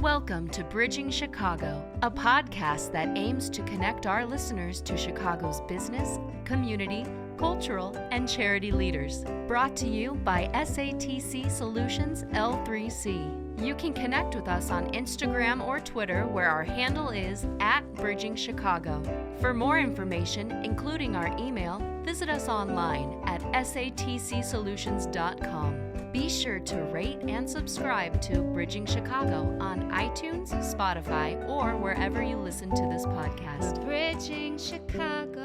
Welcome to Bridging Chicago, a podcast that aims to connect our listeners to Chicago's business, community, cultural, and charity leaders. Brought to you by SATC Solutions L3C. You can connect with us on Instagram or Twitter, where our handle is @BridgingChicago. For more information, including our email, visit us online at satcsolutions.com. Be sure to rate and subscribe to Bridging Chicago on iTunes, Spotify, or wherever you listen to this podcast. Bridging Chicago.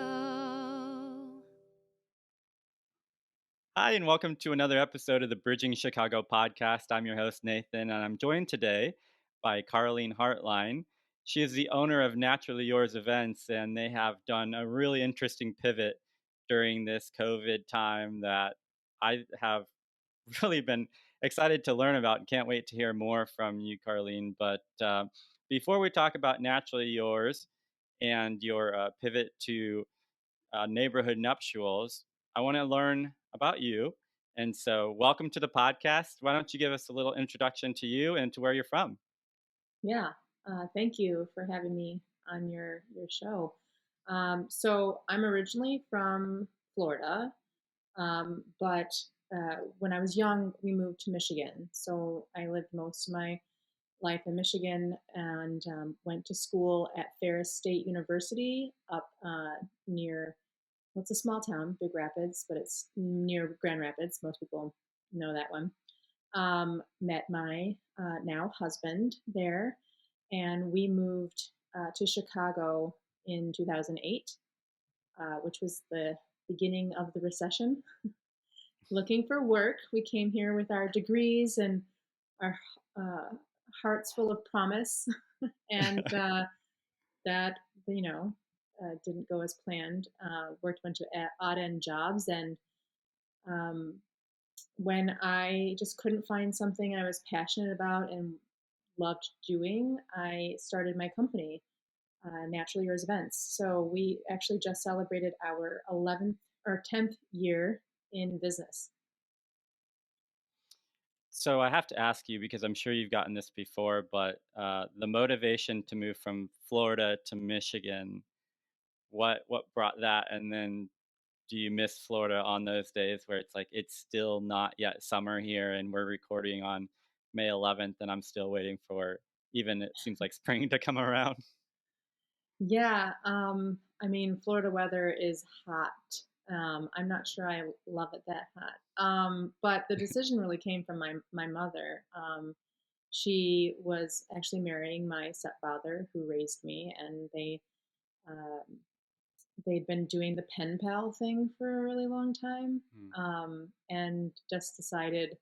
Hi, and welcome to another episode of the Bridging Chicago podcast. I'm your host, Nathan, and I'm joined today by Carlene Hartline. She is the owner of Naturally Yours events, and they have done a really interesting pivot during this COVID time that I have really been excited to learn about and can't wait to hear more from you, Carlene. But before we talk about Naturally Yours and your pivot to Neighborhood Nuptials, I want to learn about you. And so, welcome to the podcast. Why don't you give us a little introduction to you and to where you're from? Yeah, thank you for having me on your show. So I'm originally from Florida, but when I was young, we moved to Michigan. So I lived most of my life in Michigan and went to school at Ferris State University up near, well, it's a small town, Big Rapids, but it's near Grand Rapids. Most people know that one. Met my now husband there, and we moved to Chicago in 2008, which was the beginning of the recession. Looking for work, we came here with our degrees and our hearts full of promise, and that didn't go as planned. Worked a bunch of odd-end jobs, and when I just couldn't find something I was passionate about and loved doing, I started my company, Naturally Yours Events. So we actually just celebrated our 11th or 10th year in business. So, I have to ask you, because I'm sure you've gotten this before, but the motivation to move from Florida to Michigan, what brought that? And then do you miss Florida on those days where it's like it's still not yet summer here and we're recording on May 11th and I'm still waiting for, even it seems like spring to come around? Yeah, I mean, Florida weather is hot. I'm not sure I love it that hot. But the decision really came from my mother. She was actually marrying my stepfather, who raised me, and um, they'd been doing the pen pal thing for a really long time, and just decided,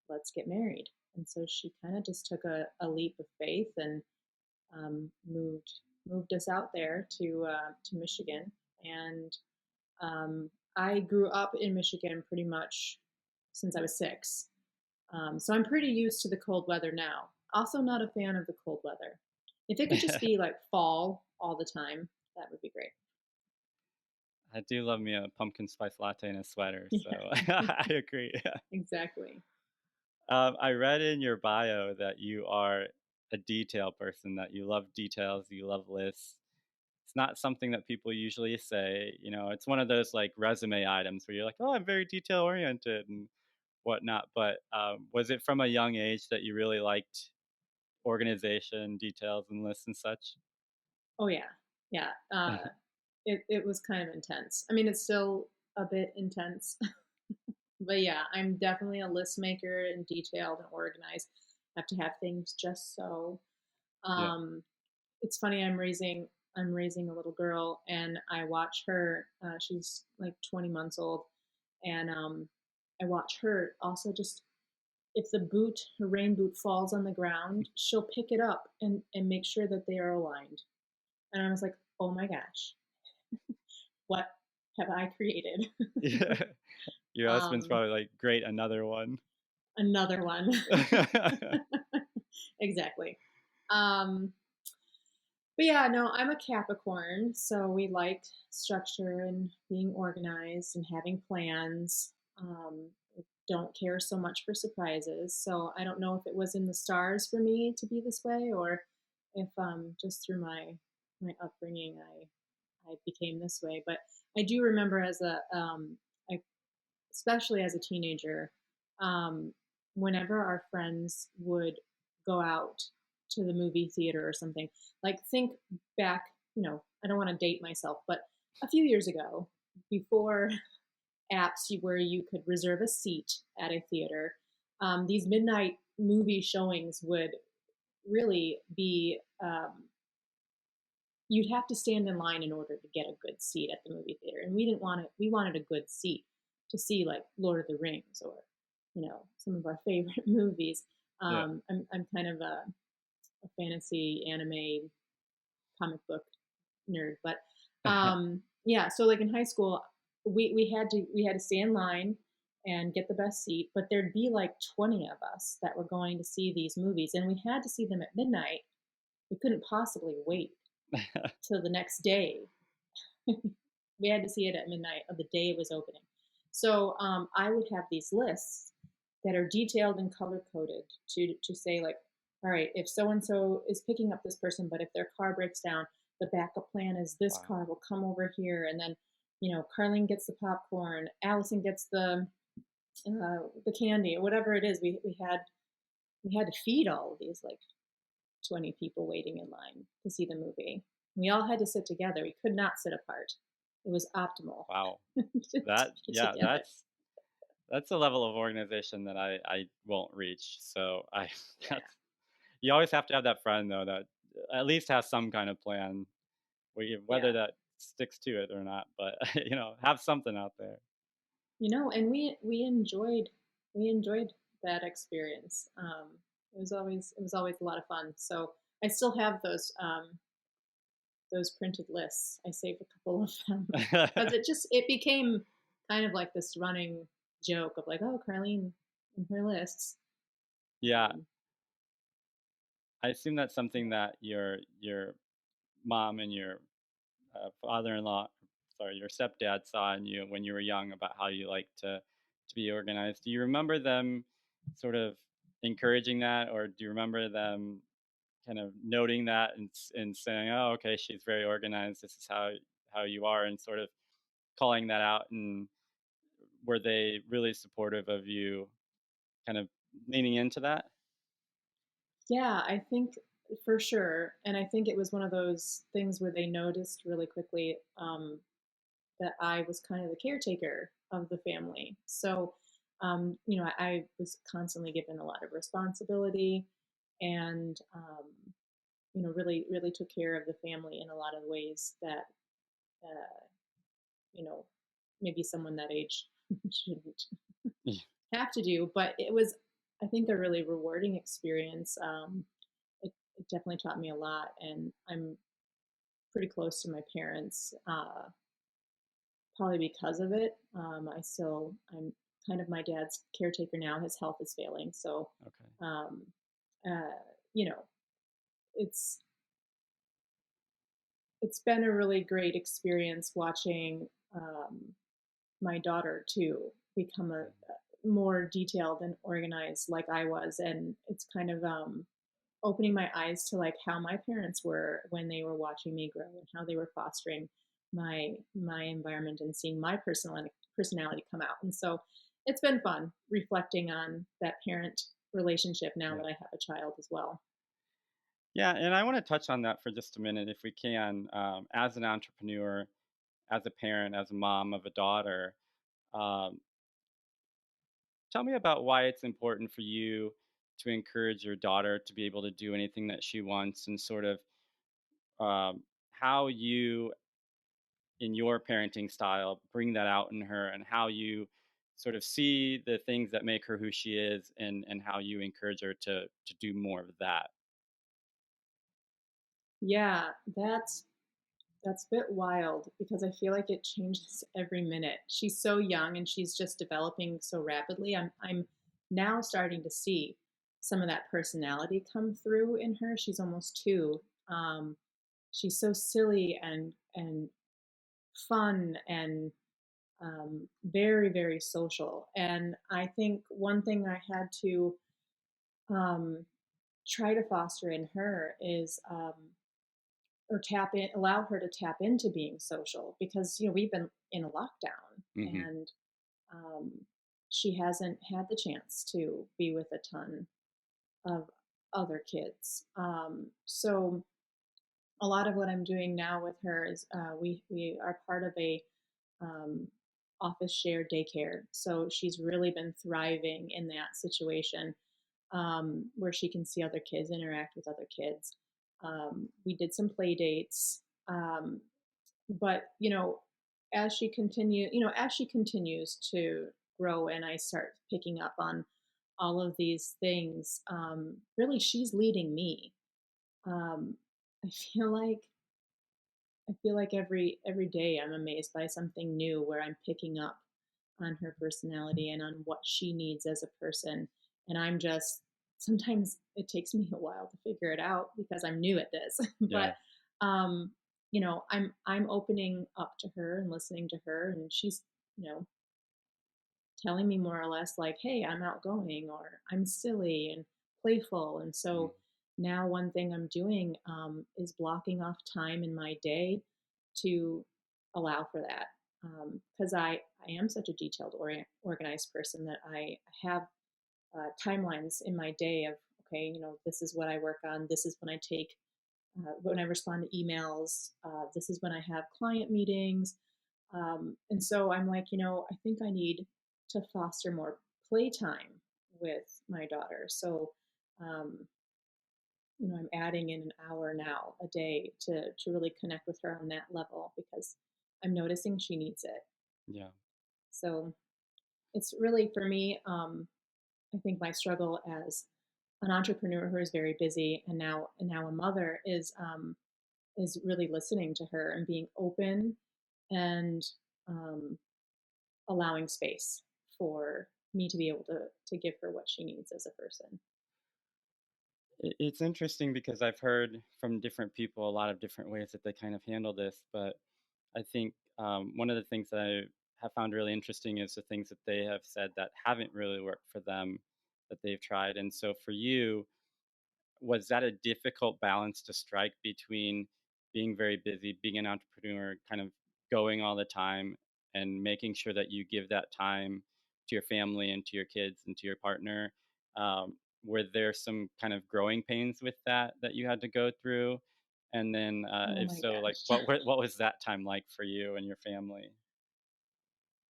let's get married. And so she kind of just took a leap of faith and moved us out there to Michigan. And I grew up in Michigan pretty much since I was 6. So I'm pretty used to the cold weather now. Also, not a fan of the cold weather. If it could just be like fall all the time, that would be great. I do love me a pumpkin spice latte and a sweater, so Yeah, I agree. exactly. I read in your bio that you are a detail person, that you love details, you love lists. It's not something that people usually say. It's one of those like resume items where you're like, oh, I'm very detail oriented and whatnot. But was it from a young age that you really liked organization, details, and lists and such? Oh yeah, yeah. It was kind of intense. I mean, it's still a bit intense, but yeah, I'm definitely a list maker and detailed and organized. Have to have things just so. Yeah. It's funny. I'm raising a little girl, and I watch her. She's like 20 months old, and I watch her also just, if her rain boot falls on the ground, she'll pick it up and make sure that they are aligned. And I was like, oh my gosh, what have I created? Yeah. Your husband's um, probably like, great, another one. Another one. Exactly. Um, but yeah, no, I'm a Capricorn, so we liked structure and being organized and having plans. don't care so much for surprises. So I don't know if it was in the stars for me to be this way, or if just through my upbringing I became this way. But I do remember as I, especially as a teenager, um, whenever our friends would go out to the movie theater or something, like think back, I don't want to date myself, but a few years ago, before apps where you could reserve a seat at a theater, these midnight movie showings would really be you'd have to stand in line in order to get a good seat at the movie theater, and we didn't want it. We wanted a good seat to see like Lord of the Rings or some of our favorite movies. Yeah. I'm kind of a fantasy anime comic book nerd, but yeah. So like in high school, we had to stay in line and get the best seat, but there'd be like 20 of us that were going to see these movies, and we had to see them at midnight. We couldn't possibly wait till the next day. We had to see it at midnight of the day it was opening. So I would have these lists that are detailed and color coded to say like, all right, if so and so is picking up this person, but if their car breaks down, the backup plan is this Wow. car will come over here, and then Carlene gets the popcorn, Allison gets the candy, or whatever it is. We had to feed all of these like 20 people waiting in line to see the movie. We all had to sit together. We could not sit apart. It was optimal Wow. to That be yeah, together. that's a level of organization that I won't reach. So I Yeah, that's you always have to have that friend though that at least has some kind of plan, whether yeah. that sticks to it or not. But have something out there. And we enjoyed that experience. It was always a lot of fun. So I still have those printed lists. I saved a couple of them because it became kind of like this running joke of like, oh, Carlene and her lists. Yeah, Um, I assume that's something that your mom and your father-in-law, sorry, your stepdad saw in you when you were young about how you like to be organized. Do you remember them sort of encouraging that, or do you remember them kind of noting that and saying, "Oh, okay, she's very organized. This is how you are," and sort of calling that out? And were they really supportive of you, kind of leaning into that? Yeah, I think for sure. And I think it was one of those things where they noticed really quickly that I was kind of the caretaker of the family. So, I was constantly given a lot of responsibility and, really, really took care of the family in a lot of ways that, uh, you know, maybe someone that age shouldn't have to do. But it was, I think, a really rewarding experience. It definitely taught me a lot, and I'm pretty close to my parents, probably because of it. I'm kind of my dad's caretaker now. His health is failing, so Okay. um, uh, you know, it's it's been a really great experience watching my daughter too become a more detailed and organized like I was, and it's kind of opening my eyes to like how my parents were when they were watching me grow and how they were fostering my environment and seeing my personality come out. And so it's been fun reflecting on that parent relationship now Yeah. that I have a child as well. Yeah, and I want to touch on that for just a minute, if we can. As an entrepreneur, as a parent, as a mom of a daughter, um, tell me about why it's important for you to encourage your daughter to be able to do anything that she wants, and sort of how you, in your parenting style, bring that out in her, and how you sort of see the things that make her who she is, and how you encourage her to do more of that. Yeah, that's a bit wild because I feel like it changes every minute. She's so young and she's just developing so rapidly. I'm now starting to see some of that personality come through in her. She's almost 2. Um, she's so silly and fun and very, very social. And I think one thing I had to um, try to foster in her is or allow her to tap into being social, because we've been in a lockdown, Hmm. and um, she hasn't had the chance to be with a ton of other kids. So a lot of what I'm doing now with her is we are part of a um, office shared daycare. So she's really been thriving in that situation, where she can see other kids, interact with other kids. We did some play dates, but as she continues to grow, and I start picking up on all of these things, really she's leading me. Um, I feel like every day I'm amazed by something new, where I'm picking up on her personality and on what she needs as a person. And I'm just sometimes it takes me a while to figure it out because I'm new at this. But Yeah. um, I'm opening up to her and listening to her, and she's you know telling me more or less like, hey, I'm outgoing, or I'm silly and playful. And Mm. so now one thing I'm doing is blocking off time in my day to allow for that. Because I am such a detailed, organized person that I have timelines in my day of, okay, this is what I work on. This is when I take, when I respond to emails. This is when I have client meetings. And so I'm like, I think I need to foster more playtime with my daughter. So, um, I'm adding in an hour now a day to really connect with her on that level, because I'm noticing she needs it. Yeah. So it's really for me. I think my struggle as an entrepreneur who is very busy, and now a mother, is really listening to her and being open, and um, allowing space for me to be able to give her what she needs as a person. It's interesting because I've heard from different people a lot of different ways that they kind of handle this, but I think one of the things that I have found really interesting is the things that they have said that haven't really worked for them that they've tried. And so for you, was that a difficult balance to strike between being very busy, being an entrepreneur, kind of going all the time, and making sure that you give that time to your family and to your kids and to your partner? Were there some kind of growing pains with that you had to go through? And then, Oh if my so, like gosh. what was that time like for you and your family?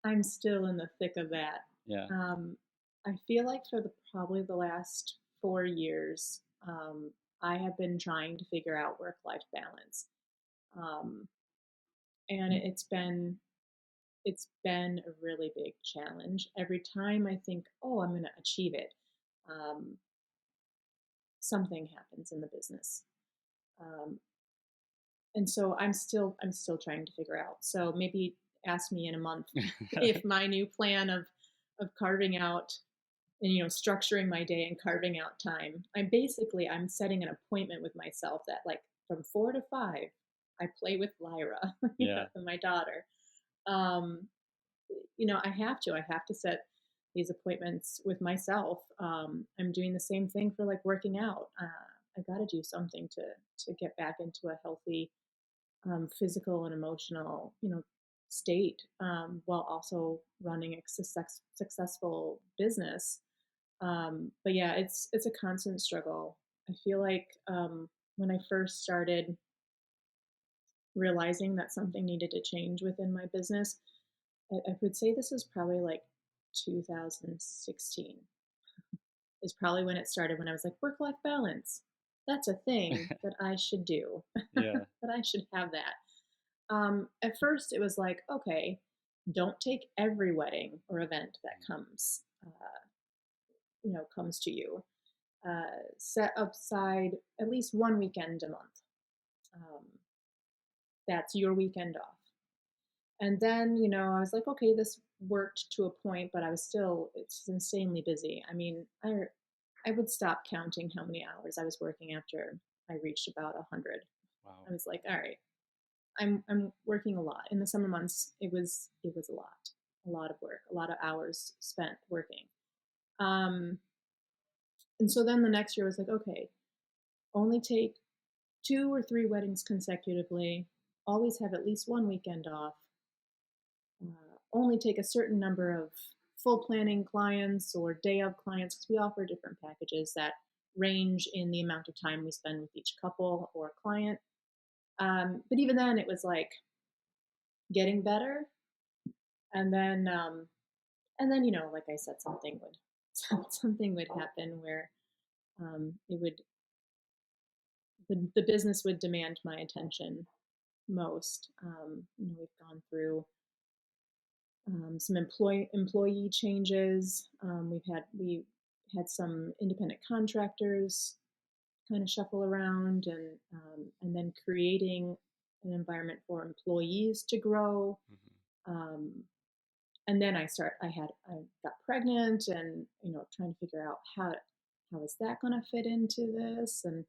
I'm still in the thick of that. Yeah. Um, I feel like for probably the last 4 years, I have been trying to figure out work-life balance. Um, and it's been a really big challenge. Every time I think, oh, I'm going to achieve it, um, something happens in the business. Um, and so I'm still trying to figure out. So maybe ask me in a month if my new plan of carving out, and structuring my day and carving out time. I'm setting an appointment with myself that, like, from 4 to 5 I play with Lyra, Yeah. my daughter. um I have to set these appointments with myself. I'm doing the same thing for, like, working out. I got to do something to get back into a healthy physical and emotional, state, while also running a successful business. But yeah, it's a constant struggle. I feel like when I first started realizing that something needed to change within my business, I would say this was probably like 2016 is probably when it started, when I was like, work life balance. That's a thing that I should do, Yeah. that I should have that. At first, it was like, okay, don't take every wedding or event that comes to you. Set aside at least one weekend a month. Um, that's your weekend off. And then, I was like, okay, this worked to a point, but it's insanely busy. I mean, I would stop counting how many hours I was working after I reached about 100. Wow. I was like, all right, I'm working a lot. In the summer months, it was a lot. a lot of work, a lot of hours spent working. Um, and so then the next year was like, okay, only take 2 or 3 weddings consecutively, always have at least one weekend off, only take a certain number of full planning clients or day of clients, because we offer different packages that range in the amount of time we spend with each couple or client. But even then, it was like getting better, and then like I said, something would something would happen where it would the business would demand my attention most. We've gone through some employee changes. We had some independent contractors kind of shuffle around, and then creating an environment for employees to grow. Mm-hmm. And then I got pregnant, and trying to figure out how is that going to fit into this, and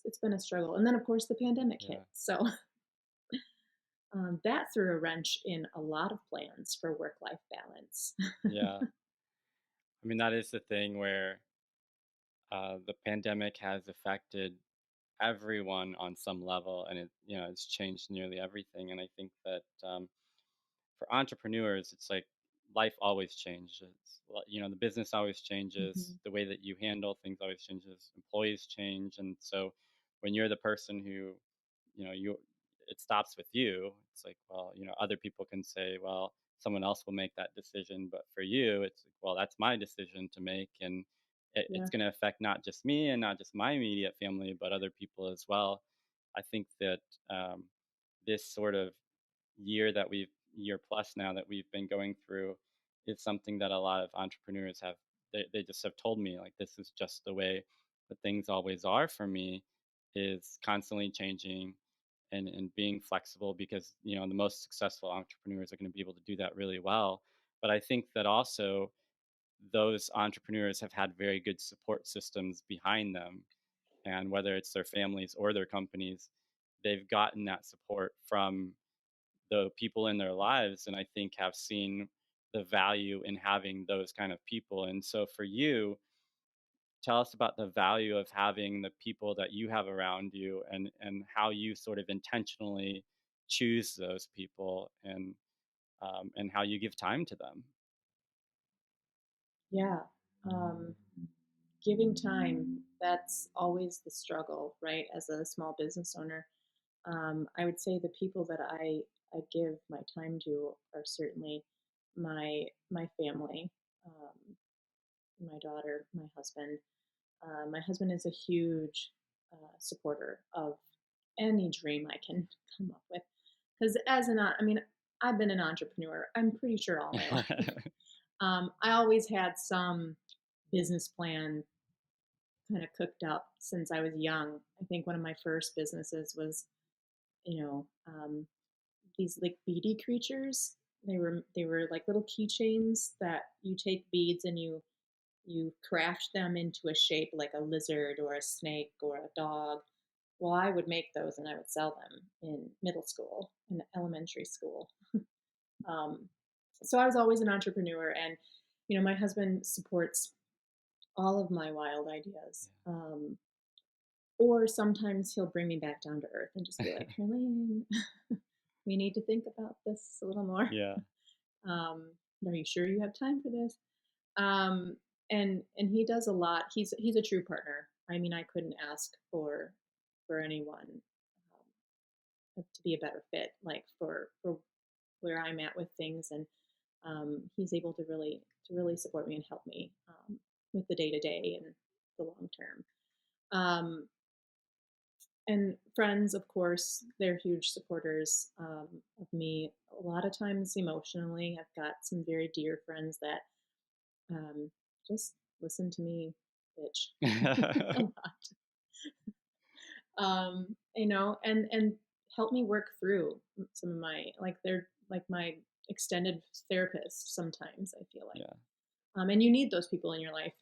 it's been a struggle. And then of course the pandemic hit, so that threw a wrench in a lot of plans for work-life balance. Yeah. I mean, that is the thing where the pandemic has affected everyone on some level, and it's changed nearly everything. And I think that for entrepreneurs, it's like life always changes. The business always changes. Mhm. The way that you handle things always changes. Employees change, and so when you're the person who, you it stops with you. It's like, well, other people can say, well, someone else will make that decision, but for you, it's like, well, that's my decision to make, and Yeah. it's going to affect not just me and not just my immediate family, but other people as well. I think that this sort of year plus now that we've been going through is something that a lot of entrepreneurs have. They just have told me, like, this is just the way that things always are for me, is constantly changing and being flexible, because the most successful entrepreneurs are going to be able to do that really well. But I think that also those entrepreneurs have had very good support systems behind them, and whether it's their families or their companies, they've gotten that support from the people in their lives, and I think have seen the value in having those kind of people. And so for you, tell us about the value of having the people that you have around you, and how you sort of intentionally choose those people, and how you give time to them. Yeah. Um, Giving time, that's always the struggle, right? As a small business owner, I would say the people that I give my time to are certainly my family, um, my daughter, my husband. My husband is a huge supporter of any dream I can come up with. Because I mean, I've been an entrepreneur, I'm pretty sure, all my life. I always had some business plan kind of cooked up since I was young. I think one of my first businesses was, these like beady creatures. They were like little keychains that you take beads and you craft them into a shape like a lizard or a snake or a dog. Well, I would make those and I would sell them in middle school and elementary school. Um, so I was always an entrepreneur, and my husband supports all of my wild ideas. Or sometimes he'll bring me back down to earth and just be like, Carlene, we need to think about this a little more. Yeah. Are you sure you have time for this? And he does a lot. He's a true partner. I mean, I couldn't ask for anyone to be a better fit, like for where I'm at with things, and he's able to really support me and help me with the day to day and the long term. And friends, of course, they're huge supporters of me. A lot of times emotionally, I've got some very dear friends that um, just listen to me bitch a lot, and help me work through some of my, like, they're like my extended therapist sometimes, I feel like. Yeah. And you need those people in your life.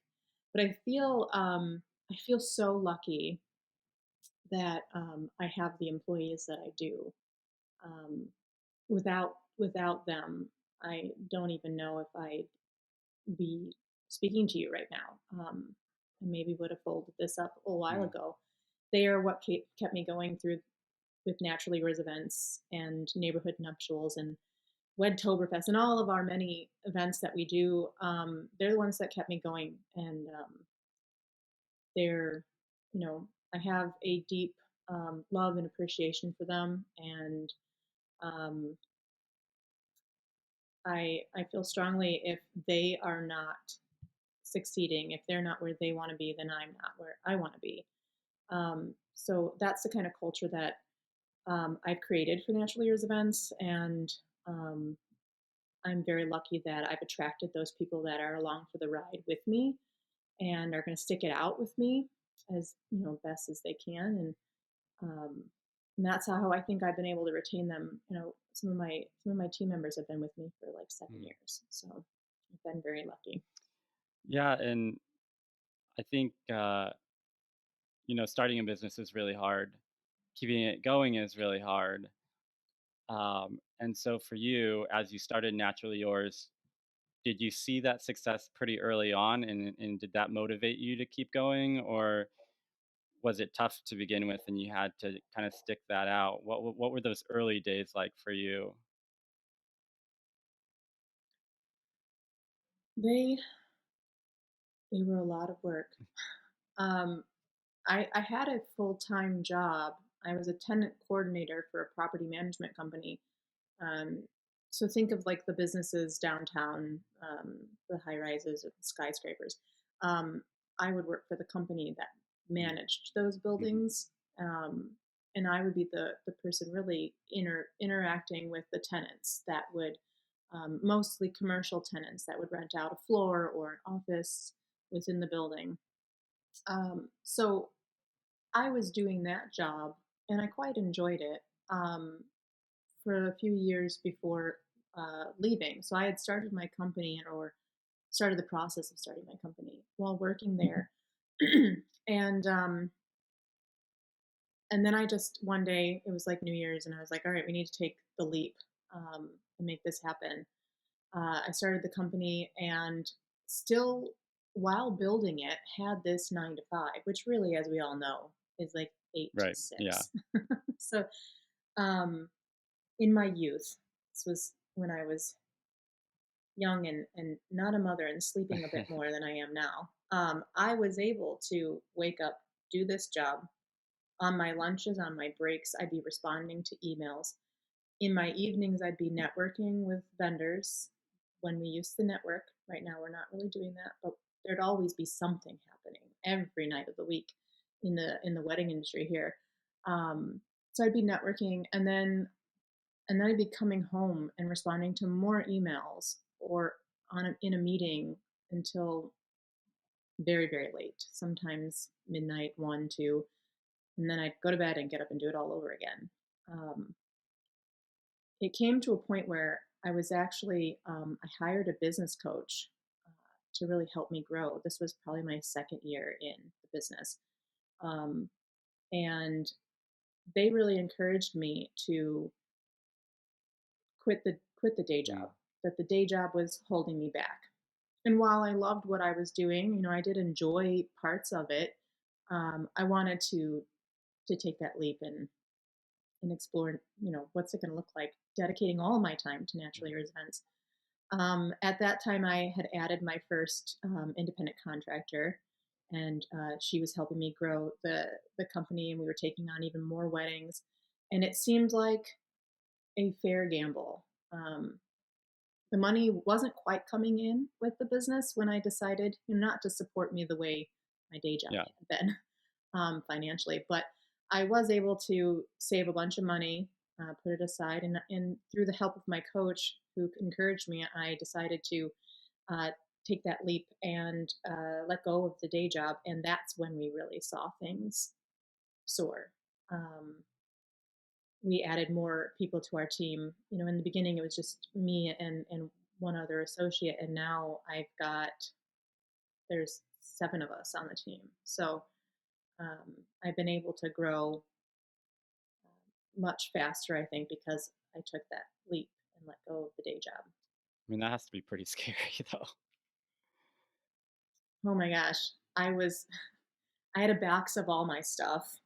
But I feel so lucky that I have the employees that I do. Um, without them, I don't even know if I'd be speaking to you right now. I maybe would have folded this up a while Mm. ago. They are what kept me going through with Naturally Yours events and Neighborhood Nuptials and Wedtoberfest and all of our many events that we do. They're the ones that kept me going, and they're, I have a deep love and appreciation for them, and um, I feel strongly if they are not succeeding, if they're not where they want to be, then I'm not where I want to be. So that's the kind of culture that I've created for Natural Years events, and um, I'm very lucky that I've attracted those people that are along for the ride with me and are going to stick it out with me as best as they can, um, and that's how I think I've been able to retain them. Some of my team members have been with me for like seven Mm. years, so I've been very lucky. Yeah, and I think starting a business is really hard. Keeping it going is really hard. And so for you, as you started Naturally Yours, did you see that success pretty early on, and did that motivate you to keep going, or was it tough to begin with and you had to kind of stick that out? What were those early days like for you? They they were a lot of work. Um, I had a full-time job. I was a tenant coordinator for a property management company. Um, so think of like the businesses downtown, the high rises or the skyscrapers. Um, I would work for the company that Mm. managed those Mhm. buildings, um, and I would be the person really interacting with the tenants that would, mostly commercial tenants that would rent out a floor or an office within the building. So I was doing that job, and I quite enjoyed it. For a few years before leaving. So I had started my company, or started the process of starting my company while working there. and and then I just one day, it was like New Year's, and I was like, all right, we need to take the leap and make this happen. I started the company, and still, while building it, had this 9 to 5, which really, as we all know, is like eight to Right. Yeah. six. So um, in my youth, this was when I was young and not a mother and sleeping a bit more than I am now, I was able to wake up, do this job. On my lunches, on my breaks, I'd be responding to emails. In my evenings, I'd be networking with vendors when we used to network. Right now, we're not really doing that, but there'd always be something happening every night of the week in the wedding industry here. Um, so I'd be networking, and then I'd be coming home and responding to more emails or in a meeting until very, very late, sometimes midnight, 1, 2, and then I'd go to bed and get up and do it all over again. Um, it came to a point where I was actually, I hired a business coach to really help me grow. This was probably my second year in the business. Um, and they really encouraged me to quit the day Mm. job, that the day job was holding me back. And while I loved what I was doing, I did enjoy parts of it. I wanted to take that leap and explore, what's it going to look like, dedicating all my time to Naturally Mhm. Yours events. At that time, I had added my first independent contractor, and she was helping me grow the company, and we were taking on even more weddings, and it seemed like a fair gamble. The money wasn't quite coming in with the business when I decided, not to support me the way my day job Yeah. had been financially, but I was able to save a bunch of money, put it aside, and through the help of my coach who encouraged me, I decided to uh, take that leap and let go of the day job, and that's when we really saw things soar. Um, we added more people to our team. In the beginning, it was just me and one other associate, and now there's 7 of us on the team. So I've been able to grow much faster, I think, because I took that leap and let go of the day job. I mean, that has to be pretty scary, though. Oh my gosh. I had a box of all my stuff,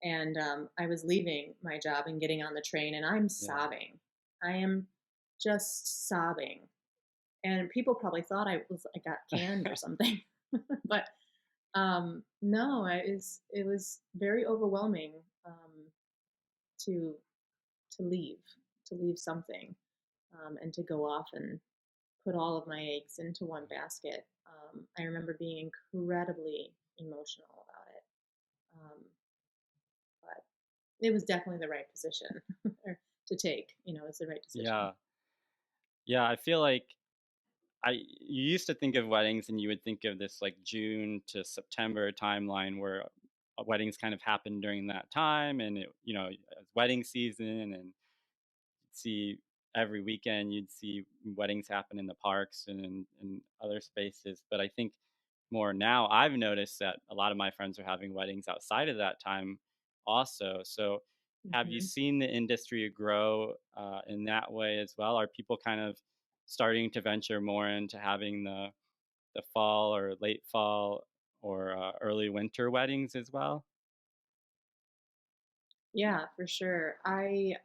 and I was leaving my job and getting on the train, and I'm Yeah. sobbing. I am just sobbing. And people probably thought I got canned or something. But no, it was very overwhelming, to leave, to leave something, and to go off and put all of my eggs into one basket. I remember being incredibly emotional about it, but it was definitely the right position or to take. It's the right decision. Yeah. Yeah, I feel like you used to think of weddings and you would think of this like June to September timeline where weddings kind of happen during that time, and it's wedding season, and see every weekend you'd see weddings happen in the parks and in other spaces. But I think more now I've noticed that a lot of my friends are having weddings outside of that time also. So have you Hmm. seen the industry grow in that way as well? Are people kind of starting to venture more into having the fall or late fall or early winter weddings as well? Yeah, for sure. I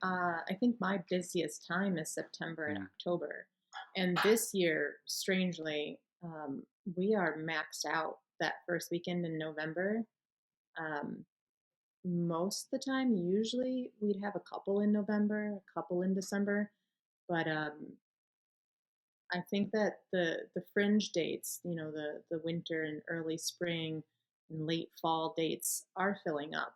think my busiest time is September and Mm, October, and this year, strangely, we are maxed out that first weekend in November. Um, Most of the time, usually we'd have a couple in November, a couple in December, but I think that the fringe dates, the winter and early spring and late fall dates are filling up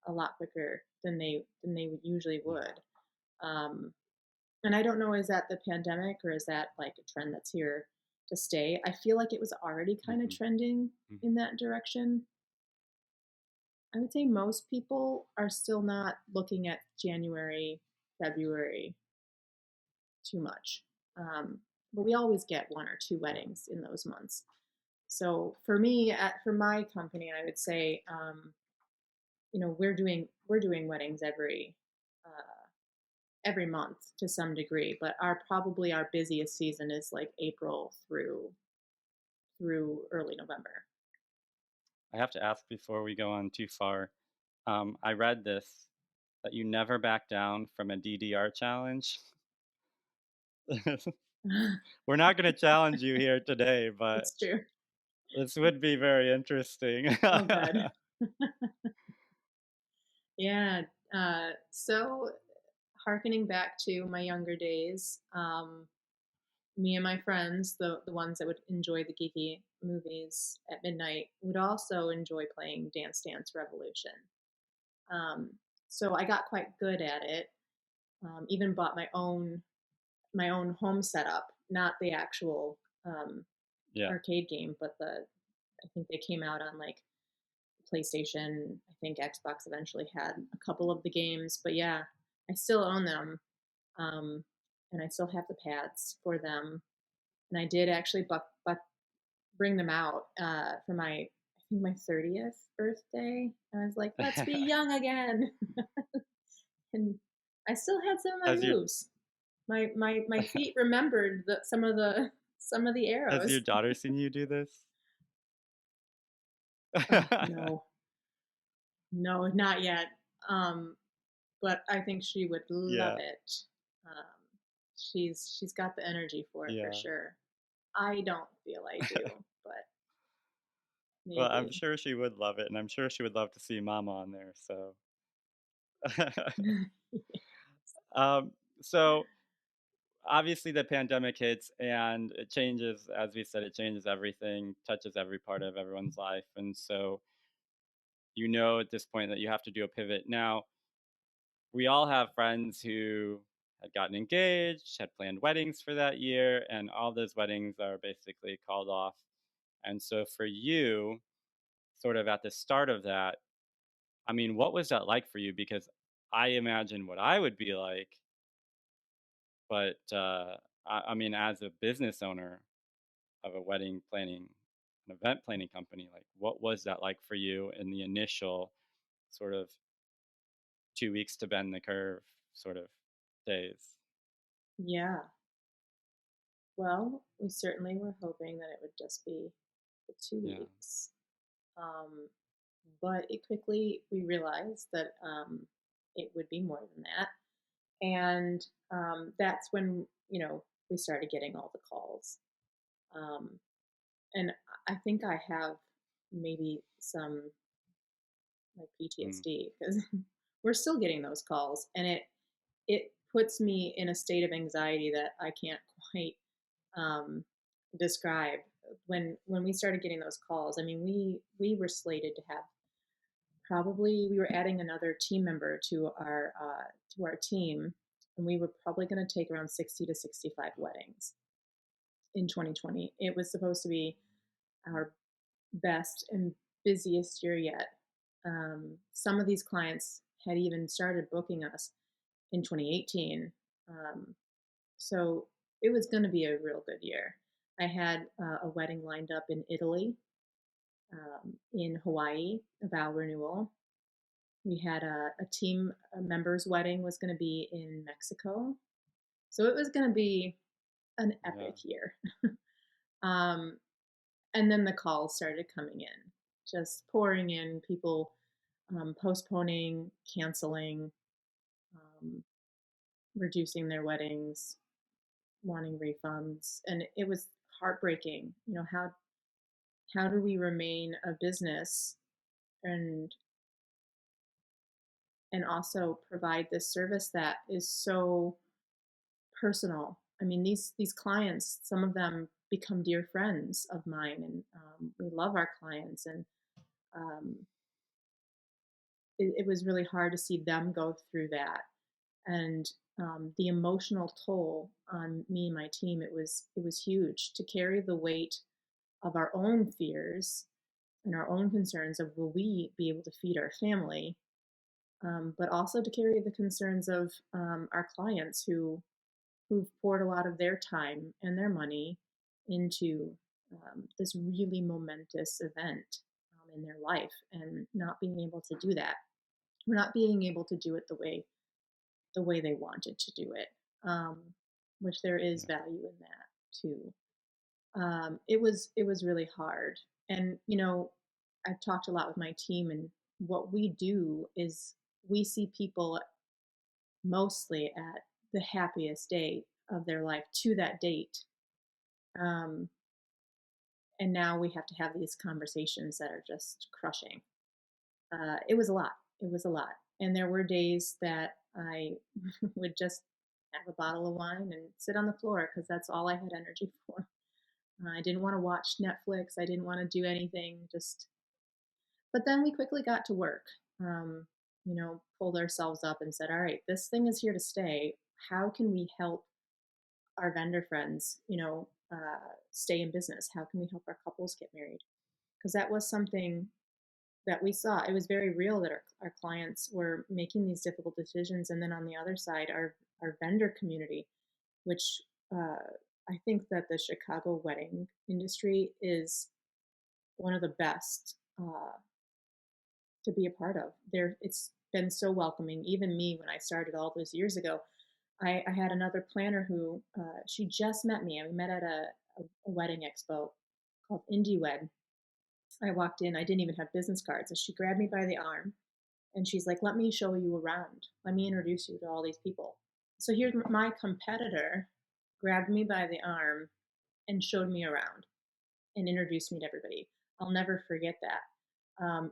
a lot quicker than they would usually yeah. would. Um, and I don't know, is that the pandemic or is that like a trend that's here to stay? I feel like it was already kind of Hmm. trending Hmm. in that direction. I would say most people are still not looking at January, February too much. Um, but we always get one or two Yeah. weddings in those months. So for me, for my company, I would say, we're doing weddings every month to some degree, but our busiest season is like April through early November. I have to ask before we go on too far. I read this that you never back down from a DDR challenge. We're not going to challenge you here today, but It's true. this would be very interesting. Oh, good. Yeah. So, harkening back to my younger days, me and my friends, the ones that would enjoy the geeky movies at midnight, would also enjoy playing Dance Dance Revolution. Um, so I got quite good at it. Even bought my own home setup, not the actual Yeah, arcade game, but I think they came out on like PlayStation. I think Xbox eventually had a couple of the games, but yeah, I still own them, um, and I still have the pads for them. And I did actually bring them out for I think my 30th birthday. I was like, let's be young again, and I still had some of my has your moves. My feet remembered some of the has your arrows. daughter seen you do this? Oh no, no, not yet. Um, but I think she would love Yeah, it. Um, she's got the energy for it for yeah. sure. I don't feel I do, but Well, I'm maybe. sure she would love it, and I'm sure she would love to see Mama on there. So, um, so obviously the pandemic hits, and it changes. As we said, it changes everything, touches every part of everyone's life, and so at this point that you have to do a pivot. Now, we all have friends who had gotten engaged, had planned weddings for that year, and all those weddings are basically called off. And so for you, sort of at the start of that, I mean, what was that like for you? Because I imagine what I would be like, but I mean, as a business owner of a wedding planning, an event planning company, like what was that like for you in the initial sort of 2 weeks to bend the curve sort of days? Yeah. Well, we certainly were hoping that it would just be the two Yeah. weeks. Um, but it quickly, we realized that it would be more than that. And that's when, we started getting all the calls. Um, and I think I have maybe some like Mm. PTSD because we're still getting those calls, and it puts me in a state of anxiety that I can't quite um, describe. When we started getting those calls, I mean, we were slated to have probably we were adding another team member to our team, and we were probably going to take around 60 to 65 weddings in 2020. It was supposed to be our best and busiest year yet. Some of these clients had even started booking us in 2018. So it was going to be a real good year. I had a wedding lined up in Italy, in Hawaii, a vow renewal. We had a team member's wedding was going to be in Mexico. So it was going to be an Yeah. epic year. um, and then the calls started coming in, just pouring in, people postponing, canceling, um, reducing their weddings, wanting refunds, and it was heartbreaking. How do we remain a business and also provide this service that is so personal? I mean, these clients, some of them become dear friends of mine, and we love our clients, and um, it was really hard to see them go through that, and the emotional toll on me and my team, it was huge to carry the weight of our own fears and our own concerns of will we be able to feed our family, but also to carry the concerns of our clients who've poured a lot of their time and their money into this really momentous event in their life, and not being able to do that. We're not being able to do it the way they wanted to do it, um, which there is Yeah. value in that too. It was really hard, and I've talked a lot with my team, and what we do is we see people mostly at the happiest day of their life to that date, um, and now we have to have these conversations that are just crushing. It was a lot. It was a lot, and there were days that I would just have a bottle of wine and sit on the floor because that's all I had energy for. I didn't want to watch Netflix. I didn't want to do anything. Just, but then we quickly got to work. Um, pulled ourselves up and said, "All right, this thing is here to stay. How can we help our vendor friends, stay in business? How can we help our couples get married?" Because that was something that we saw. It was very real that our clients were making these difficult decisions, and then on the other side, our vendor community, which I think that the Chicago wedding industry is one of the best to be a part of. It's been so welcoming. Even me, when I started all those years ago, I had another planner who she just met me. We met at a wedding expo called Indie Wed. I walked in. I didn't even have business cards, and she grabbed me by the arm, and she's like, "Let me show you around. Let me introduce you to all these people." So here's my competitor grabbed me by the arm and showed me around and introduced me to everybody. I'll never forget that.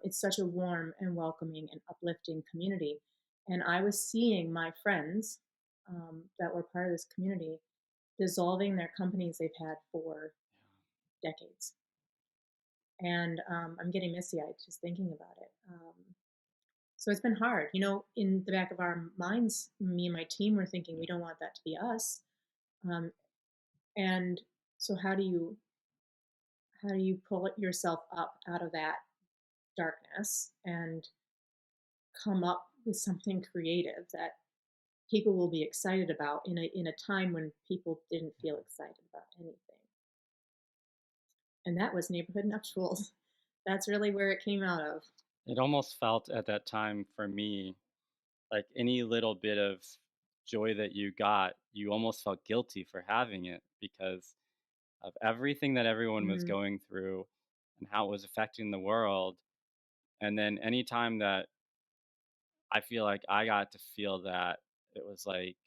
It's such a warm and welcoming and uplifting community. And I was seeing my friends that were part of this community dissolving their companies they've had for decades. And I'm getting misty eyed just thinking about it. So it's been hard. In the back of our minds, me and my team were thinking we don't want that to be us. Um, and so how do you pull yourself up out of that darkness and come up with something creative that people will be excited about in a time when people didn't feel excited about anything? And that was Neighborhood Nuptials. That's really where it came out of. It almost felt at that time for me like any little bit of joy that you got, you almost felt guilty for having it because of everything that everyone was Mm, going through and how it was affecting the world. And then anytime that I feel like I got to feel that, it was like,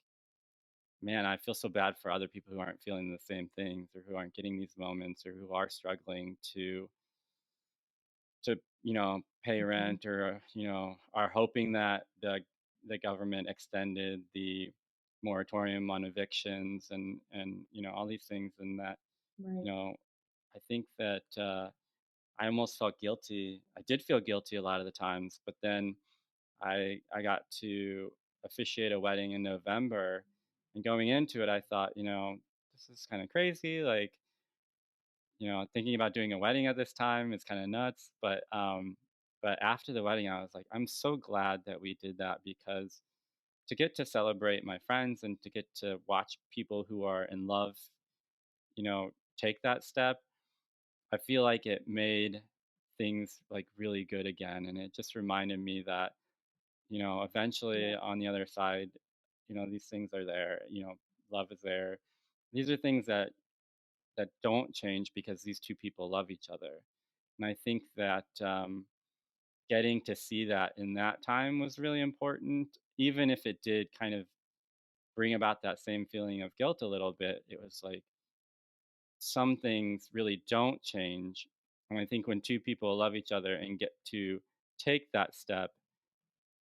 man, I feel so bad for other people who aren't feeling the same things or who aren't getting these moments or who are struggling to pay mhm. rent or are hoping that the government extended the moratorium on evictions and all these things and that Right. you know I think that I almost felt guilty. I did feel guilty a lot of the times, but then I got to officiate a wedding in November, and going into it I thought, this is kind of crazy, like, thinking about doing a wedding at this time is kind of nuts. But after the wedding, I was like, I'm so glad that we did that because to get to celebrate my friends and to get to watch people who are in love, you know, take that step, I feel like it made things like really good again. And it just reminded me that, eventually Yeah. on the other side, these things are there, love is there. These are things that don't change because these two people love each other. And I think that getting to see that in that time was really important, even if it did kind of bring about that same feeling of guilt a little bit. It was like some things really don't change. And I think when two people love each other and get to take that step,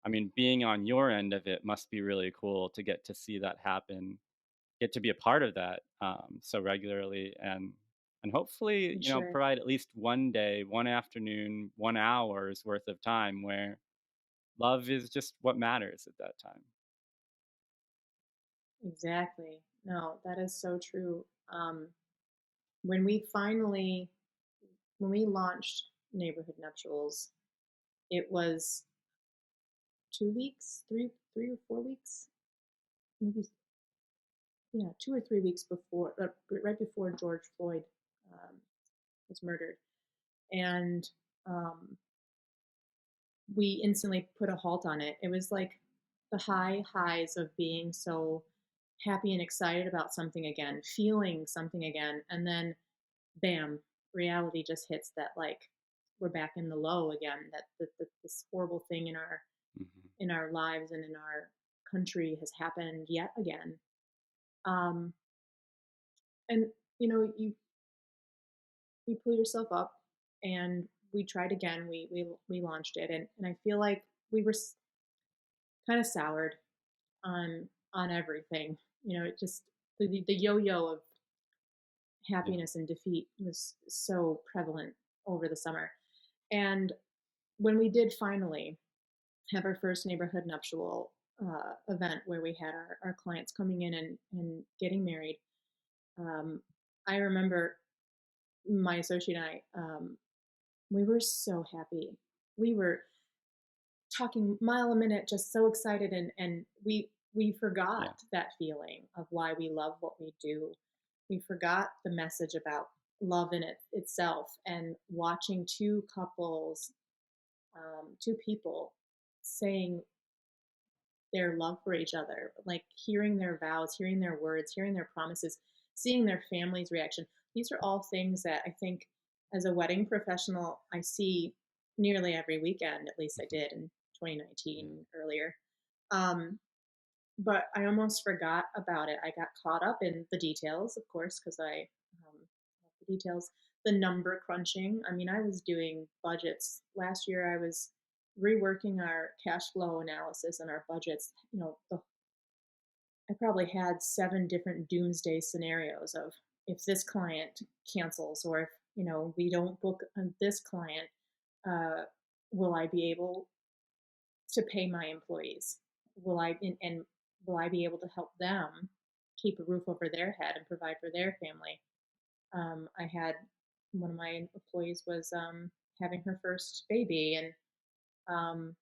I mean, being on your end of it must be really cool to get to see that happen, get to be a part of that so regularly, and hopefully, I'm sure. provide at least one day, one afternoon, 1 hour's worth of time where love is just what matters at that time. Exactly. No, that is so true. When we finally, when we launched Neighborhood Nuptials, it was 2 weeks, three or 4 weeks, maybe, yeah, 2 or 3 weeks before, right before George Floyd um, was murdered, and um, we instantly put a halt on it. It was like the highs of being so happy and excited about something again, feeling something again, and then bam, reality just hits that, like, we're back in the low again. That this horrible thing Hmm. in our lives and in our country has happened yet again. Um, and you pull yourself up, and we tried again. We launched it, and I feel like we were kind of soured on everything. It just the yo-yo of Yeah. happiness and defeat was so prevalent over the summer. And when we did finally have our first neighborhood nuptial event where we had our clients coming in and getting married, um, I remember my associate and I, we were so happy. We were talking mile a minute, just so excited, and we forgot Yeah. that feeling of why we love what we do. We forgot the message about love in itself, and watching two people saying their love for each other, like hearing their vows, hearing their words, hearing their promises, seeing their family's reaction. These are all things that I think, as a wedding professional, I see nearly every weekend. At least I Mhm. did in Yeah. 2019 earlier. Um, but I almost forgot about it. I got caught up in the details, of course, because I love the details. The number crunching. I mean, I was doing budgets last year. I was reworking our cash flow analysis and our budgets. I probably had 7 different doomsday scenarios of, if this client cancels, or if we don't book on this client, uh, will I be able to pay my employees? And will I be able to help them keep a roof over their head and provide for their family? I had one of my employees was having her first baby, and um,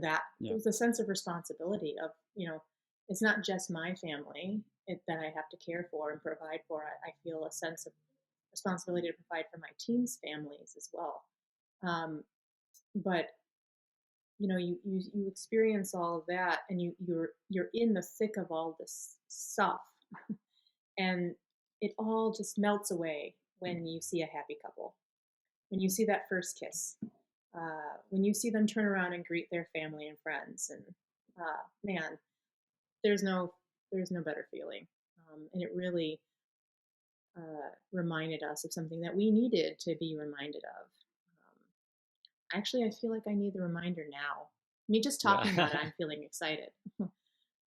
that Yeah. there was a sense of responsibility of, it's not just my family that I have to care for and provide for. I feel a sense of responsibility to provide for my team's families as well. Um, but you experience all of that, and you're in the thick of all this stuff, and it all just melts away when you see a happy couple, when you see that first kiss, when you see them turn around and greet their family and friends, and man, there's no there's no better feeling, and it really reminded us of something that we needed to be reminded of. Actually, I feel like I need the reminder now. Me just talking about it, Yeah. I'm feeling excited.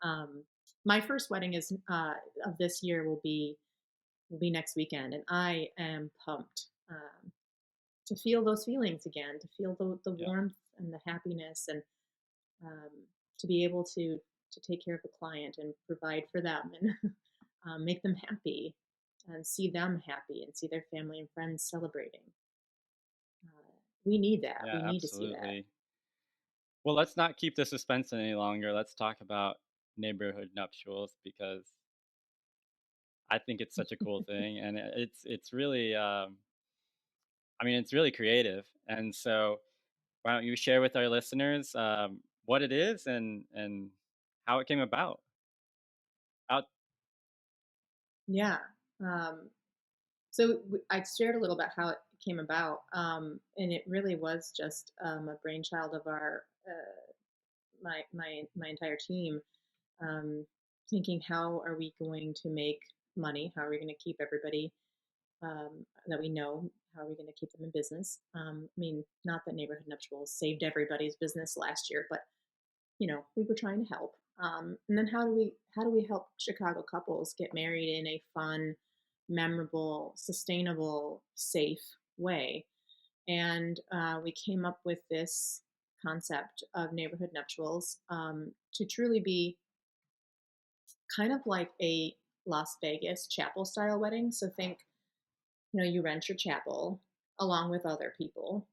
um, my first wedding is of this year will be next weekend, and I am pumped to feel those feelings again, to feel the Yeah. warmth and the happiness, and um, to be able to take care of the client and provide for them, and make them happy, and see them happy, and see their family and friends celebrating. We need that. Yeah, We need to see that. absolutely. Well, let's not keep the suspense any longer. Let's talk about neighborhood nuptials because I think it's such a cool thing, and it's really, I mean, it's really creative. And so, why don't you share with our listeners what it is and how it came about? Out. Yeah. Um, so I shared a little about how it came about, and it really was just a brainchild of our my entire team, um, thinking, how are we going to make money? How are we going to keep everybody that we know? How are we going to keep them in business? I mean, not that Neighborhood Nuptials saved everybody's business last year, but we were trying to help. And then how do we help Chicago couples get married in a fun, memorable, sustainable, safe way? And we came up with this concept of neighborhood nuptials, to truly be kind of like a Las Vegas chapel style wedding. So think, you rent your chapel along with other people,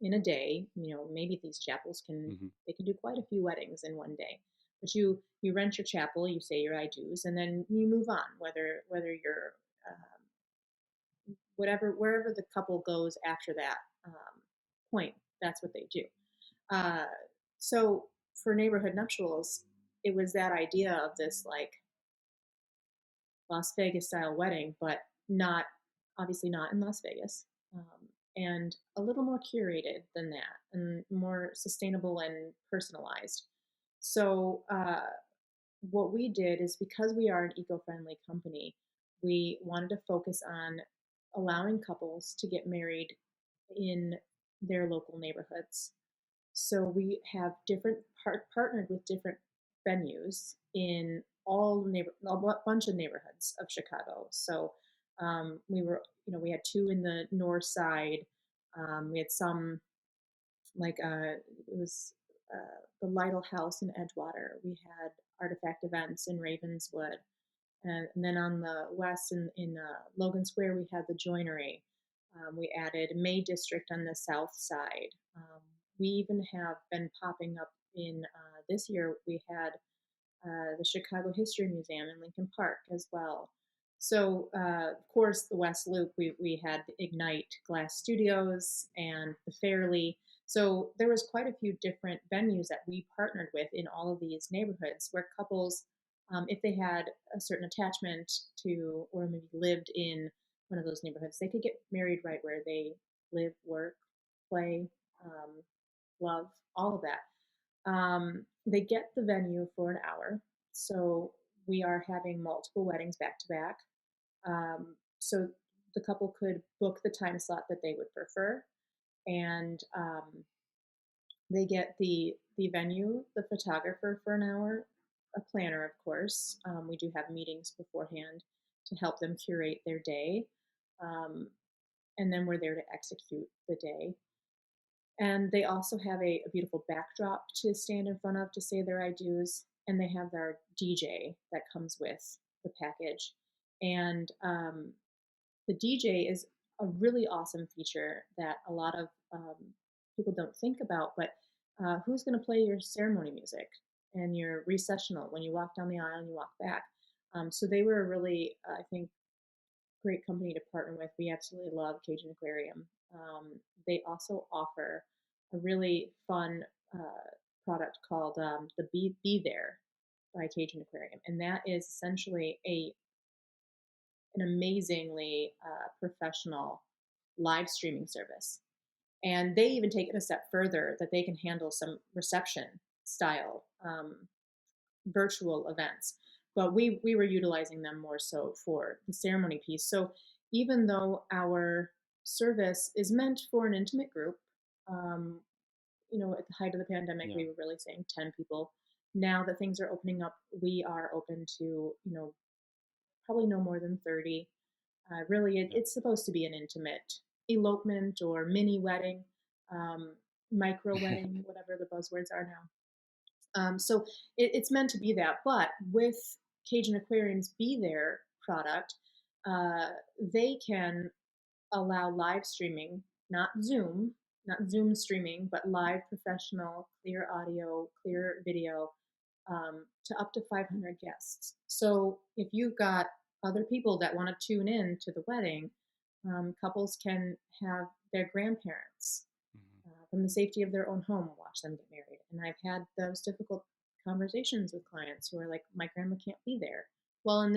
in a day. Maybe these chapels can Mhm. they can do quite a few weddings in one day. But you rent your chapel, you say your I do's, and then you move on. Whether you're whatever wherever the couple goes after that point, that's what they do. Uh, so for neighborhood nuptials, it was that idea of this like Las Vegas style wedding, but not obviously not in Las Vegas, and a little more curated than that, and more sustainable and personalized. So what we did is, because we are an eco-friendly company, we wanted to focus on allowing couples to get married in their local neighborhoods. So we have partnered with different venues in a bunch of neighborhoods of Chicago. So we had two in the north side. We had some, like it was the Lytle House in Edgewater. We had Artifact Events in Ravenswood, and then on the west in Logan Square, we had the Joinery. We added May District on the south side. We even have been popping up in this year. We had the Chicago History Museum in Lincoln Park as well. So, of course, the West Loop, we had Ignite Glass Studios and the Fairleigh. So there was quite a few different venues that we partnered with in all of these neighborhoods, where couples, if they had a certain attachment to, or maybe lived in one of those neighborhoods, they could get married right where they live, work, play, um, love, all of that. They get the venue for an hour. So we are having multiple weddings back to back. So the couple could book the time slot that they would prefer, and they get the venue, the photographer for an hour, a planner, of course. We do have meetings beforehand to help them curate their day, um, and then we're there to execute the day. And they also have a beautiful backdrop to stand in front of to say their I do's. And they have their DJ that comes with the package. And the DJ is a really awesome feature that a lot of people don't think about. But who's going to play your ceremony music and your recessional when you walk down the aisle and you walk back? So they were a really, I think, great company to partner with. We absolutely love Cajun Aquarium. They also offer a really fun product called the Be There by Cajun Aquarium, and that is essentially an amazingly professional live streaming service. And they even take it a step further that they can handle some reception style virtual events. But we were utilizing them more so for the ceremony piece. So even though our service is meant for an intimate group, um, at the height of the pandemic, Yeah. we were really saying 10 people. Now that things are opening up, we are open to, probably no more than 30. Really, Yeah. it's supposed to be an intimate elopement or mini wedding, um, micro wedding, whatever the buzzwords are now. So it's meant to be that. But with Cajun Aquarium's Be There product, uh, they can allow live streaming, not Zoom streaming, but live professional, clear audio, clear video, to up to 500 guests. So if you've got other people that want to tune in to the wedding, couples can have their grandparents Mhm. from the safety of their own home watch them get married. And I've had those difficult conversations with clients who are like, my grandma can't be there. Well,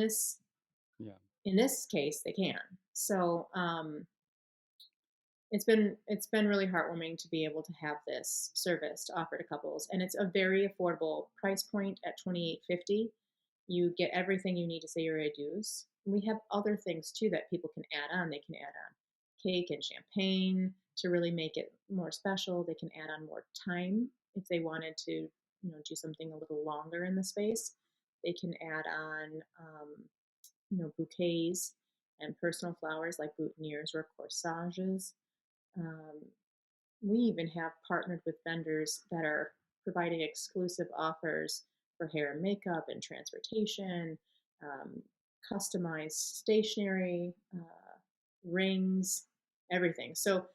Yeah. in this case, they can. So it's been really heartwarming to be able to have this service to offer to couples, and it's a very affordable price point at $28.50. You get everything you need to say your adieus. And we have other things too that people can add on. They can add on cake and champagne to really make it more special. They can add on more time if they wanted to, do something a little longer in the space. They can add on, bouquets and personal flowers like boutonnieres or corsages. Um, we even have partnered with vendors that are providing exclusive offers for hair and makeup and transportation, um, customized stationery, rings, everything. So,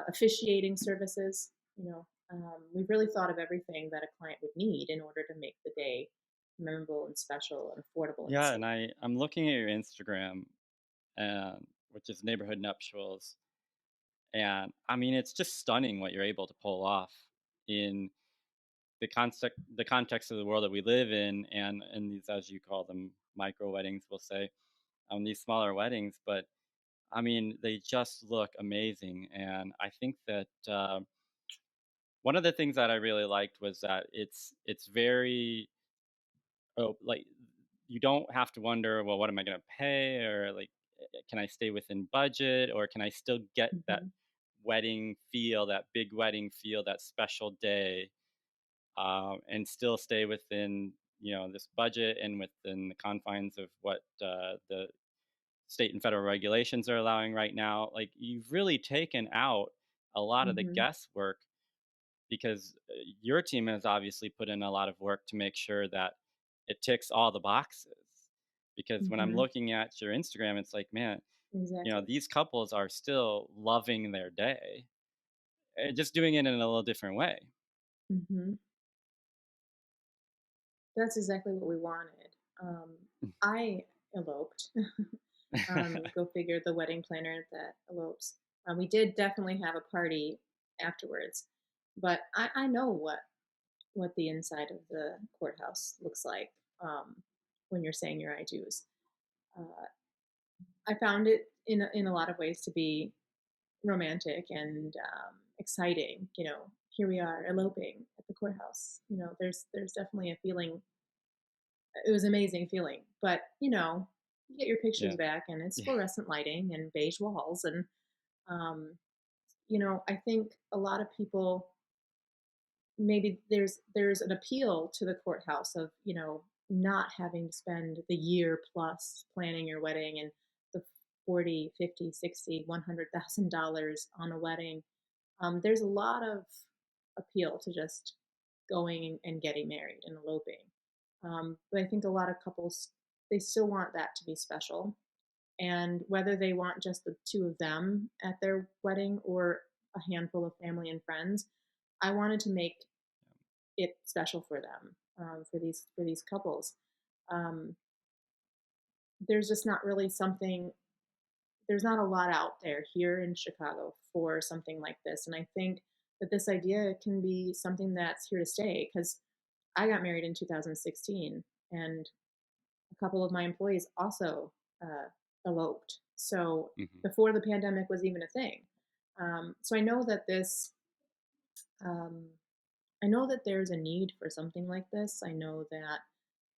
officiating services, we've really thought of everything that a client would need in order to make the day memorable and special and affordable and Yeah, safe. and I'm looking at your Instagram, which is Neighborhood Nuptials, and I mean it's just stunning what you're able to pull off in the context of the world that we live in, and these, as you call them, micro weddings, we'll say, these smaller weddings. But I mean, they just look amazing, and I think that one of the things that I really liked was that it's very, like, you don't have to wonder, well, what am I going to pay, or like, can I stay within budget, or can I still get that Mm-hmm. wedding feel, that big wedding feel, that special day, and still stay within, this budget and within the confines of what the state and federal regulations are allowing right now. Like, you've really taken out a lot of the Mm-hmm. guesswork, because your team has obviously put in a lot of work to make sure that it ticks all the boxes. Because when I'm Mm-hmm. looking at your Instagram, it's like, man, Exactly. these couples are still loving their day, just doing it in a little different way. Mm-hmm. That's exactly what we wanted. I eloped. Go figure, the wedding planner that elopes. We did definitely have a party afterwards, but I know what the inside of the courthouse looks like when you're saying your I do's. Uh, I found it in a lot of ways to be romantic and exciting. Here we are eloping at the courthouse. There's definitely a feeling. It was an amazing feeling. But, you get your pictures Yeah. back and it's Yeah. fluorescent lighting and beige walls. And, um, I think a lot of people, maybe there's an appeal to the courthouse of, not having to spend the year plus planning your wedding and the 40, 50, 60, $100,000 on a wedding. There's a lot of appeal to just going and getting married and eloping. But I think a lot of couples, they still want that to be special. And whether they want just the two of them at their wedding or a handful of family and friends, I wanted to make it special for them, for these couples. Um, there's just not really something. There's not a lot out there here in Chicago for something like this, and I think that this idea can be something that's here to stay. Because I got married in 2016, and a couple of my employees also eloped. So Hmm. before the pandemic was even a thing. So um, I know that there's a need for something like this. I know that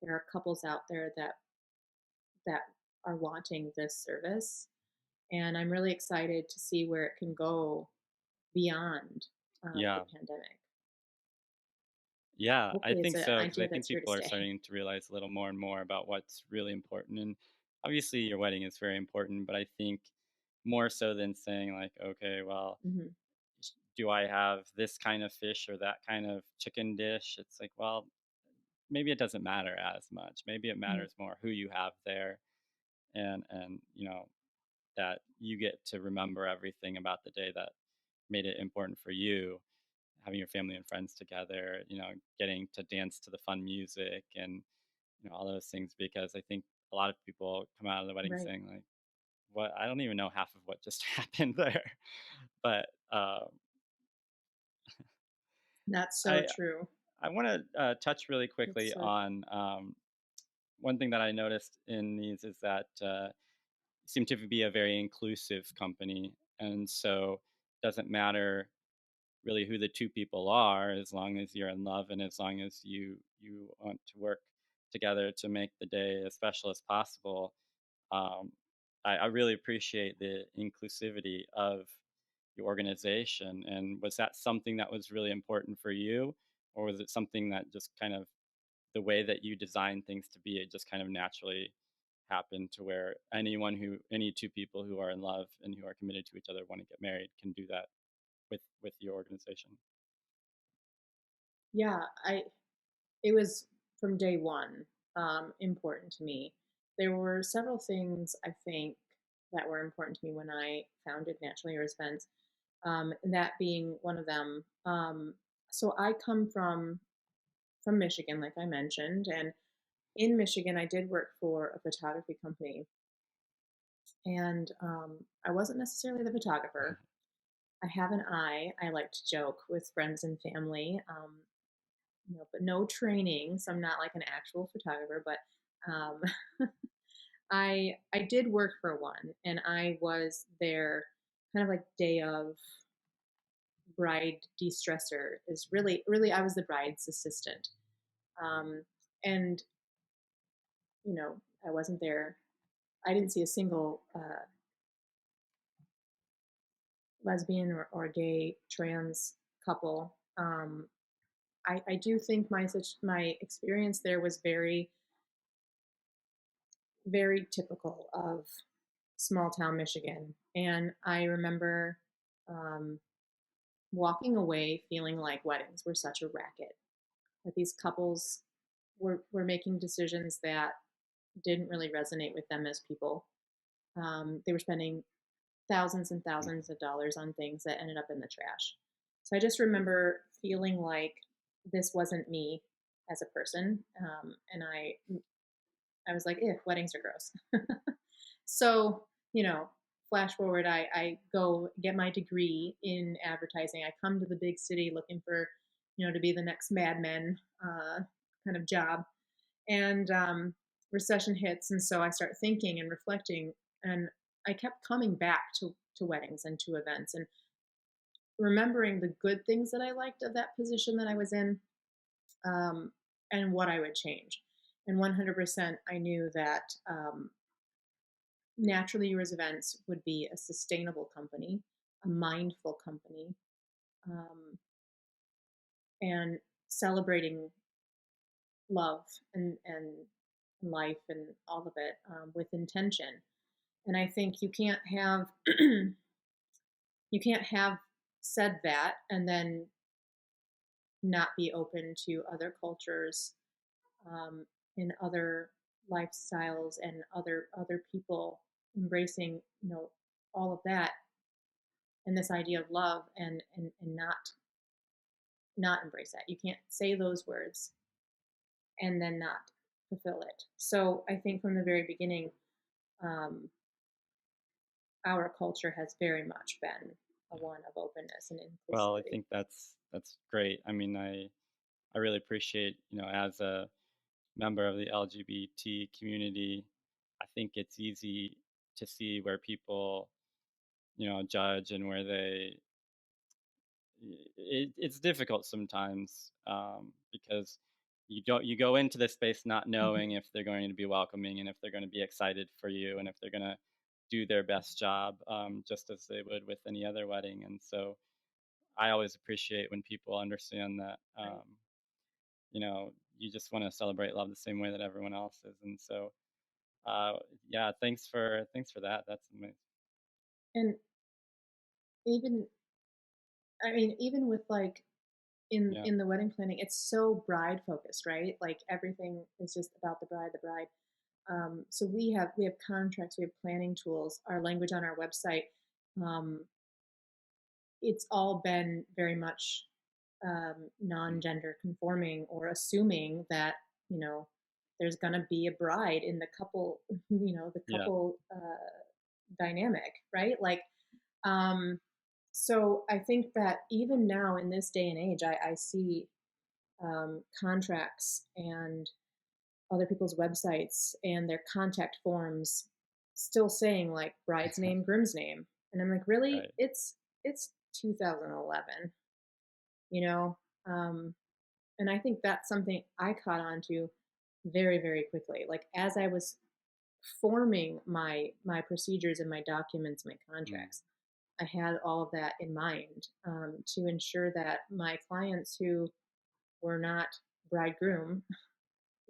there are couples out there that are wanting this service, and I'm really excited to see where it can go beyond the Yeah. pandemic. Yeah, I Hopefully, it's think an so because I idea think that's here to people are stay. starting to realize a little more and more about what's really important. And obviously, your wedding is very important, but I think more so than saying, like, okay, well, Hmm. do I have this kind of fish or that kind of chicken dish? It's like, well, maybe it doesn't matter as much. Maybe it Hmm. matters more who you have there, and that you get to remember everything about the day that made it important for you, having your family and friends together, getting to dance to the fun music and all those things, because I think a lot of people come out of the wedding Right. saying, like, what, I don't even know half of what just happened there. But That's so I true. I want to touch really It's quickly so true. on one thing that I noticed in these is that seem to be a very inclusive company, and so it doesn't matter really who the two people are, as long as you're in love and as long as you want to work together to make the day as special as possible. um, I really appreciate the inclusivity of your organization. And was that something that was really important for you, or was it something that just kind of the way that you design things to be, it just kind of naturally happened to where any two people who are in love and who are committed to each other want to get married can do that with your organization? Yeah, I it was from day one important to me. There were several things I think that were important to me when I founded Naturally Yours Events, and that being one of them. So I come from Michigan, like I mentioned, and in Michigan, I did work for a photography company, and I wasn't necessarily the photographer. I have an eye. I like to joke with friends and family, but no training, so I'm not like an actual photographer. But um, I did work for one, and I was their kind of like day of bride de-stressor. Is really I was the bride's assistant, um, and I wasn't there. I didn't see a single lesbian or gay trans couple. I do think my experience there was very very typical of small town Michigan, and I remember um, walking away feeling like weddings were such a racket. That these couples were making decisions that didn't really resonate with them as people. They were spending thousands and thousands of dollars on things that ended up in the trash. So I just remember feeling like this wasn't me as a person, and I was like, weddings are gross. So, flash forward, I go get my degree in advertising. I come to the big city looking for, to be the next Mad Men kind of job. And recession hits. And so I start thinking and reflecting. And I kept coming back to weddings and to events and remembering the good things that I liked of that position that I was in, um, and what I would change. And 100%, I knew that Naturally Yours Events would be a sustainable company, a mindful company, um, and celebrating love and life and all of it with intention. And I think you can't have said that and then not be open to other cultures, um, and other lifestyles and other people embracing all of that and this idea of love and not embrace that. You can't say those words and then not fulfill it. So I think from the very beginning, um, our culture has very much been a one of openness and Well, I inclusivity. think that's great. I mean, I really appreciate, as a member of the LGBT community, I think it's easy to see where people, judge and where it's difficult sometimes, because you go into this space not Mhm. knowing if they're going to be welcoming and if they're going to be excited for you and if they're going to do their best job, just as they would with any other wedding. And so I always appreciate when people understand that, Right. you just want to celebrate love the same way that everyone else is. And so, uh, yeah, thanks for that. That's amazing. And even, I mean, even with like Yeah, in the wedding planning, it's so bride focused, right? Like everything is just about the bride, the bride. So we have contracts, we have planning tools, our language on our website. Um, it's all been very much mm, non-gender conforming or assuming that you know there's going to be a bride in the couple, the yeah, couple dynamic, right? Like, um, so I think that even now in this day and age, I see contracts and other people's websites and their contact forms still saying like bride's name, groom's name. And I'm like, really? right, It's 2011, you know? Um, and I think that's something I caught on to very, very quickly. Like as I was forming my procedures and my documents, my mm, contracts, I had all of that in mind, to ensure that my clients who were not bridegroom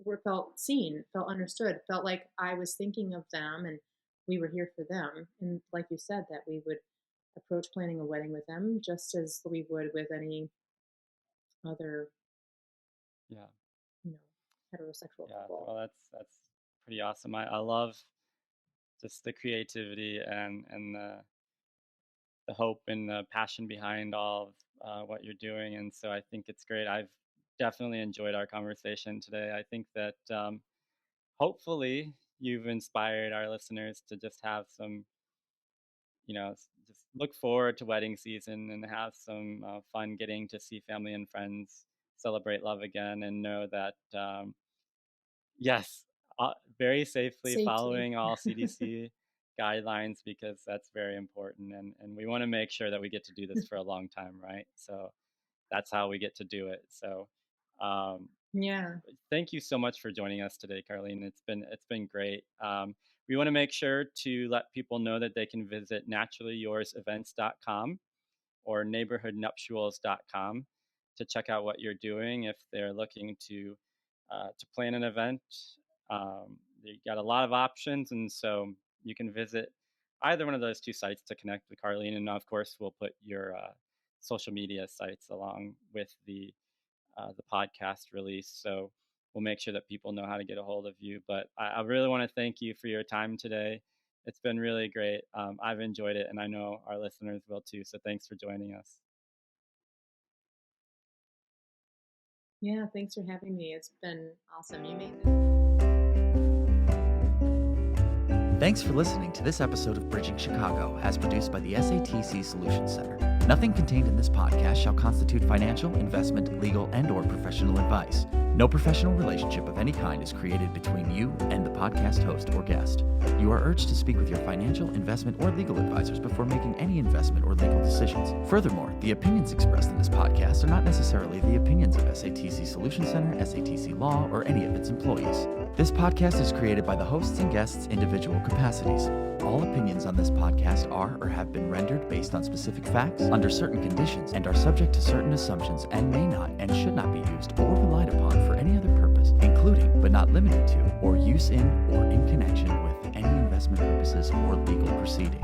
were felt seen, felt understood, felt like I was thinking of them and we were here for them. And like you said, that we would approach planning a wedding with them just as we would with any other, yeah. you know, heterosexual Yeah, couple. well, that's pretty awesome. I love just the creativity and the hope and the passion behind all of what you're doing, and so I think it's great. I've definitely enjoyed our conversation today. I think that, hopefully you've inspired our listeners to just have some, just look forward to wedding season and have some fun getting to see family and friends celebrate love again, and know that, yes, very safely Safely. following all CDC guidelines, because that's very important, and we want to make sure that we get to do this for a long time, right? So that's how we get to do it. So, um, Yeah. thank you so much for joining us today, Carlene. It's been great. We want to make sure to let people know that they can visit naturallyoursevents.com or neighborhoodnuptials.com to check out what you're doing if they're looking to plan an event. You got a lot of options, and so you can visit either one of those two sites to connect with Carlene. And of course, we'll put your social media sites along with the podcast release. So we'll make sure that people know how to get a hold of you. But I really want to thank you for your time today. It's been really great. I've enjoyed it, and I know our listeners will too. So thanks for joining us. Yeah. Thanks for having me. It's been awesome. You made Thanks for listening to this episode of Bridging Chicago, as produced by the SATC Solutions Center. Nothing contained in this podcast shall constitute financial, investment, legal, and/or professional advice. No professional relationship of any kind is created between you and the podcast host or guest. You are urged to speak with your financial, investment, or legal advisors before making any investment or legal decisions. Furthermore, the opinions expressed in this podcast are not necessarily the opinions of SATC Solutions Center, SATC Law, or any of its employees. This podcast is created by the hosts and guests' individual capacities. All opinions on this podcast are or have been rendered based on specific facts, under certain conditions, and are subject to certain assumptions and may not and should not be used or relied upon for any other purpose, including but not limited to, or use in or in connection with any investment purposes or legal proceeding.